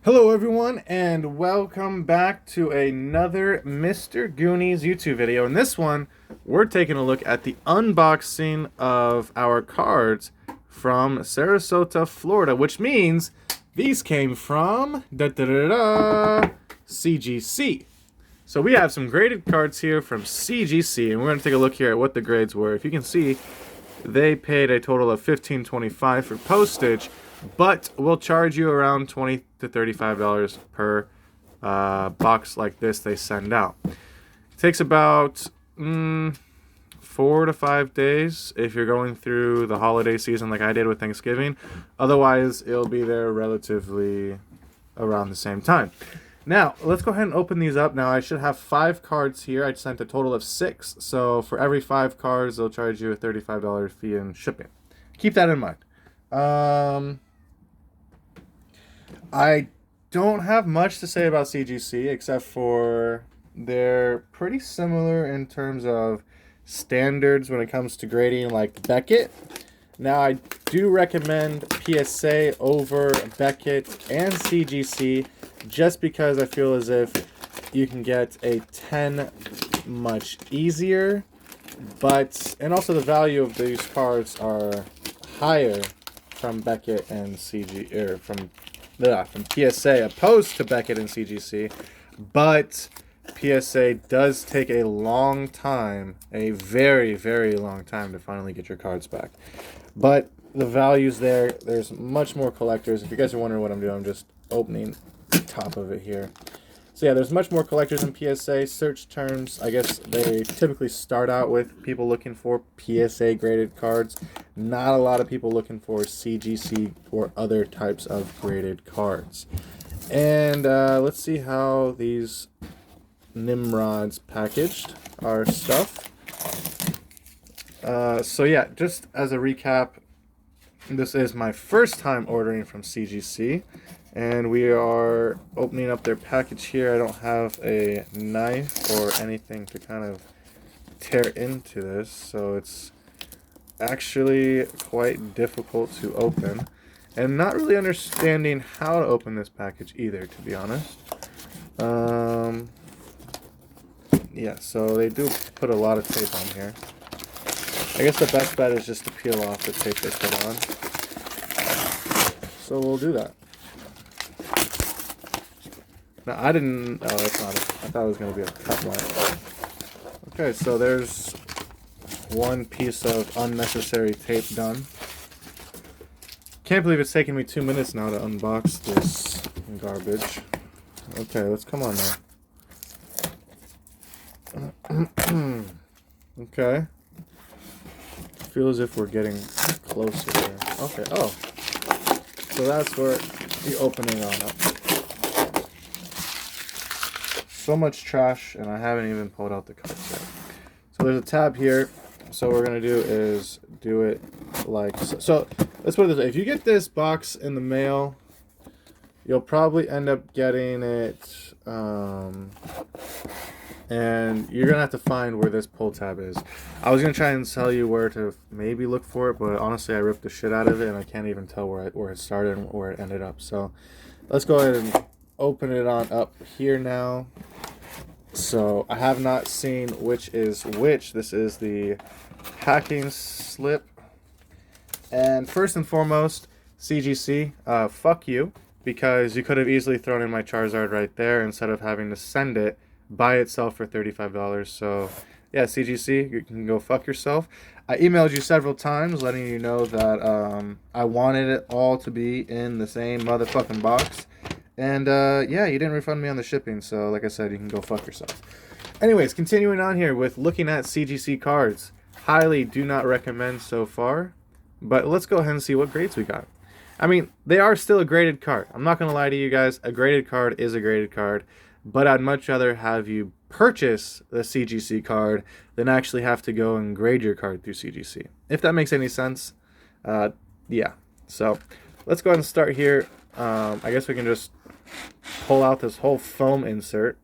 Hello everyone and welcome back to another Mr. Goonies YouTube video. In this one, we're taking a look at the unboxing of our cards from Sarasota, Florida, which means these came from CGC. So we have some graded cards here from CGC, and we're going to take a look here at what the grades were. If you can see, they paid a total of $15.25 for postage, but we'll charge you around $20 to $35 per box like this they send out. It takes about 4 to 5 days if you're going through the holiday season like I did with Thanksgiving. Otherwise, it'll be there relatively around the same time. Now, let's go ahead and open these up. Now, I should have 5 cards here. I sent a total of 6. So for every 5 cards, they'll charge you a $35 fee in shipping. Keep that in mind. I don't have much to say about CGC except for they're pretty similar in terms of standards when it comes to grading like Beckett. Now, I do recommend PSA over Beckett and CGC just because I feel as if you can get a 10 much easier, and also the value of these cards are higher from Beckett and from PSA opposed to Beckett and CGC, but PSA does take a long time, a very, very long time to finally get your cards back. But the value's there's much more collectors. If you guys are wondering what I'm doing, I'm just opening the top of it here. So yeah, there's much more collectors in PSA. Search terms, I guess they typically start out with people looking for PSA graded cards. Not a lot of people looking for CGC or other types of graded cards. And let's see how these Nimrods packaged our stuff. So yeah, just as a recap, this is my first time ordering from CGC. And we are opening up their package here. I don't have a knife or anything to kind of tear into this, so it's actually quite difficult to open. And not really understanding how to open this package either, to be honest. Yeah, so they do put a lot of tape on here. I guess the best bet is just to peel off the tape they put on. So we'll do that. Now, I didn't... Oh, that's not it. I thought it was going to be a cut line. Okay, so there's one piece of unnecessary tape done. Can't believe it's taking me 2 minutes now to unbox this garbage. Okay, let's come on now. Okay. I feel as if we're getting closer here. Okay, oh. So that's where the opening on up. So much trash, and I haven't even pulled out the cards yet. So there's a tab here. So what we're going to do is do it like so. So let's put it this way. If you get this box in the mail, you'll probably end up getting it, and you're going to have to find where this pull tab is. I was going to try and tell you where to maybe look for it, but honestly I ripped the shit out of it, and I can't even tell where it started and where it ended up. So let's go ahead and open it on up here now. So I have not seen which is which. This is the packing slip. And first and foremost, CGC, fuck you, because you could have easily thrown in my Charizard right there instead of having to send it by itself for $35. So yeah, CGC, you can go fuck yourself. I emailed you several times letting you know that I wanted it all to be in the same motherfucking box. And yeah, you didn't refund me on the shipping, so like I said, you can go fuck yourself. Anyways, continuing on here with looking at CGC cards. Highly do not recommend so far, but let's go ahead and see what grades we got. I mean, they are still a graded card. I'm not going to lie to you guys. A graded card is a graded card, but I'd much rather have you purchase the CGC card than actually have to go and grade your card through CGC. If that makes any sense. Yeah. So let's go ahead and start here. I guess we can just pull out this whole foam insert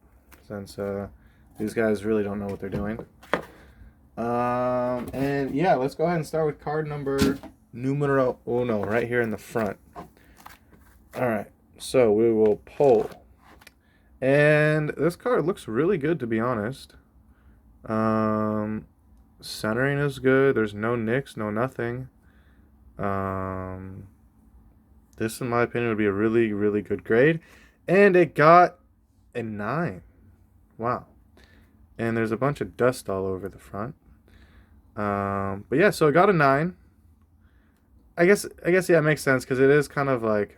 since these guys really don't know what they're doing. And yeah, let's go ahead and start with card number numero uno right here in the front. All right, So we will pull. And this card looks really good, to be honest. Centering is good. There's no nicks, no nothing. This, in my opinion, would be a really, really good grade. And it got a 9. Wow. And there's a bunch of dust all over the front. But yeah, so it got a 9. I guess yeah, it makes sense because it is kind of like,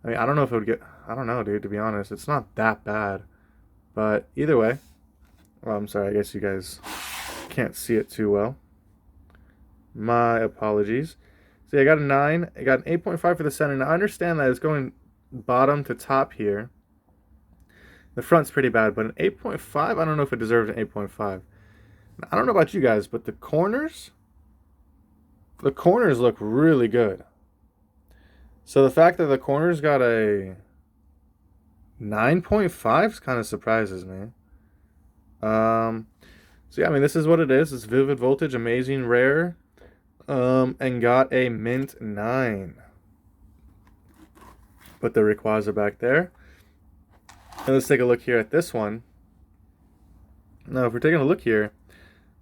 I mean, I don't know if it would get, I don't know, dude, to be honest. It's not that bad. But either way, well, I'm sorry, I guess you guys can't see it too well. My apologies. So yeah, I got a 9. I got an 8.5 for the center. Now I understand that it's going bottom to top here. The front's pretty bad, but an 8.5, I don't know if it deserves an 8.5. I don't know about you guys, but the corners look really good. So the fact that the corners got a 9.5 kind of surprises me. So yeah, I mean, this is what it is. It's Vivid Voltage, Amazing Rare, and got a mint 9. Put the Rayquaza back there. And let's take a look here at this one. Now, if we're taking a look here,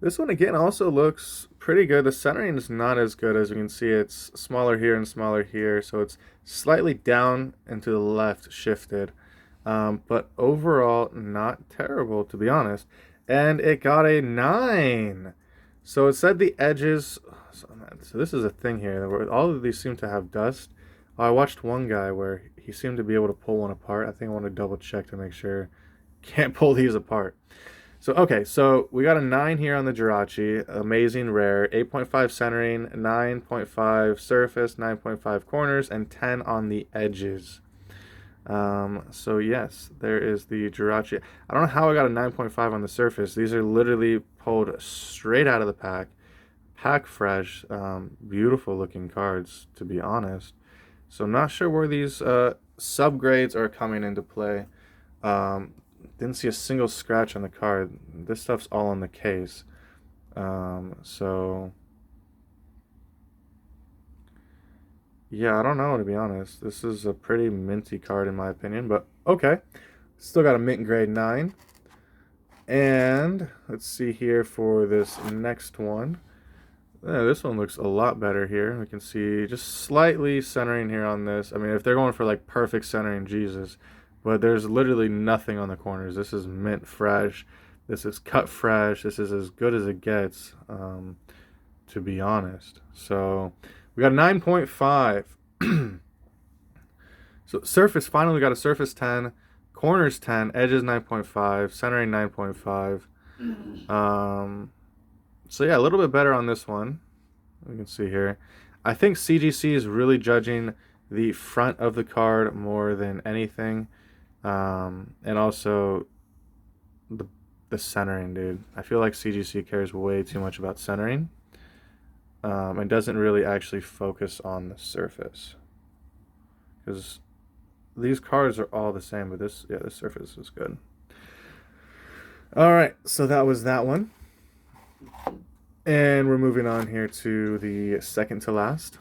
this one again also looks pretty good. The centering is not as good. As you can see, it's smaller here and smaller here, so it's slightly down and to the left shifted. But overall, not terrible, to be honest. And it got a 9. So it said the edges. So this is a thing here where all of these seem to have dust. I watched one guy where he seemed to be able to pull one apart. I think I want to double check to make sure. Can't pull these apart. So, okay, so we got a 9 here on the Jirachi, Amazing Rare, 8.5 centering, 9.5 surface, 9.5 corners, and 10 on the edges. So yes, there is the Jirachi. I don't know how I got a 9.5 on the surface. These are literally pulled straight out of the pack. Pack fresh, beautiful looking cards, to be honest. So I'm not sure where these subgrades are coming into play. Didn't see a single scratch on the card. This stuff's all on the case. So yeah, I don't know, to be honest. This is a pretty minty card in my opinion, but okay. Still got a mint grade 9. And let's see here for this next one. Yeah, this one looks a lot better here. We can see just slightly centering here on this. I mean, if they're going for like perfect centering, Jesus. But there's literally nothing on the corners. This is mint fresh. This is cut fresh. This is as good as it gets, to be honest. So we got a 9.5. So surface, finally we got a surface 10. Corners 10. Edges 9.5. Centering 9.5. So yeah, a little bit better on this one. You can see here. I think CGC is really judging the front of the card more than anything. And also the centering, dude. I feel like CGC cares way too much about centering. And doesn't really actually focus on the surface. Because these cards are all the same, but this surface is good. Alright, so that was that one. And we're moving on here to the second to last.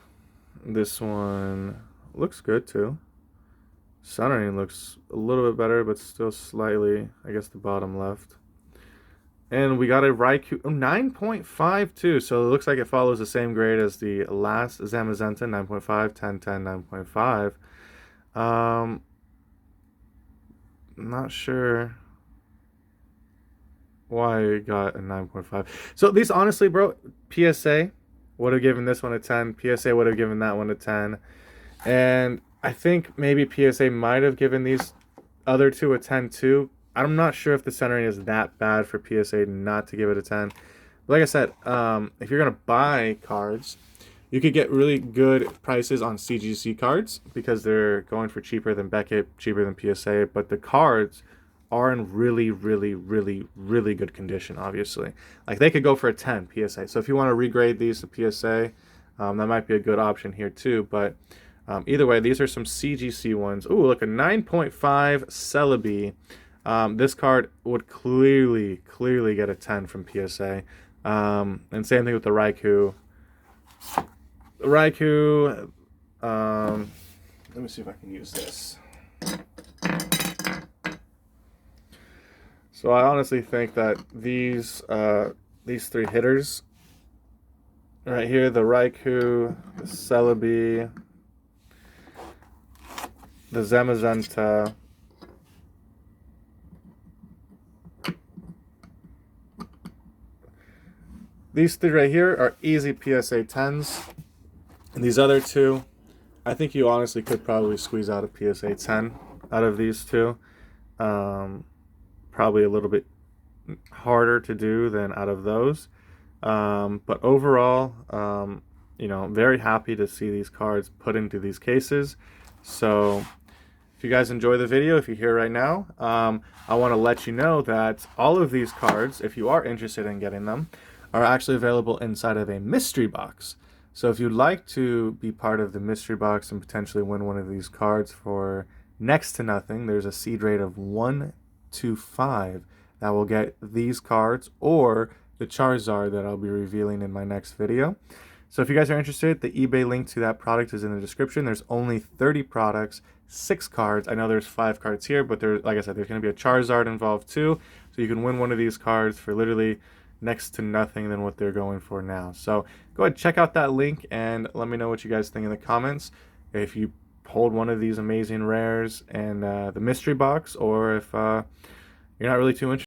This one looks good too. Centering looks a little bit better, but still slightly, I guess, the bottom left. And we got a Raikou 9.52, so it looks like it follows the same grade as the last Zamazenta, 9.5, 10, 10, 9.5. Not sure why I got a 9.5. So these, honestly, bro, PSA would have given this one a 10. PSA would have given that one a 10. And I think maybe PSA might have given these other two a 10 too. I'm not sure if the centering is that bad for PSA not to give it a 10. But like I said, if you're going to buy cards, you could get really good prices on CGC cards because they're going for cheaper than Beckett, cheaper than PSA. But the cards are in really, really, really, really good condition, obviously. Like, they could go for a 10 PSA. So if you want to regrade these to PSA, that might be a good option here too. But either way, these are some CGC ones. Ooh, look, a 9.5 Celebi. This card would clearly get a 10 from PSA. And same thing with the Raikou. The Raikou, let me see if I can use this. So I honestly think that these three hitters right here, the Raikou, the Celebi, the Zamazenta, these three right here are easy PSA 10s. And these other two, I think you honestly could probably squeeze out a PSA 10 out of these two. Probably a little bit harder to do than out of those. But overall, you know, I'm very happy to see these cards put into these cases. So if you guys enjoy the video, if you're here right now, I want to let you know that all of these cards, if you are interested in getting them, are actually available inside of a mystery box. So if you'd like to be part of the mystery box and potentially win one of these cards for next to nothing, there's a seed rate of 1 to 5 that will get these cards or the Charizard that I'll be revealing in my next video. So if you guys are interested, the eBay link to that product is in the description. There's only 30 products, 6 cards. I know there's 5 cards here, but there, like I said, there's going to be a Charizard involved too. So you can win one of these cards for literally next to nothing than what they're going for now. So go ahead, check out that link and let me know what you guys think in the comments. If you hold one of these amazing rares and the mystery box, or if you're not really too interested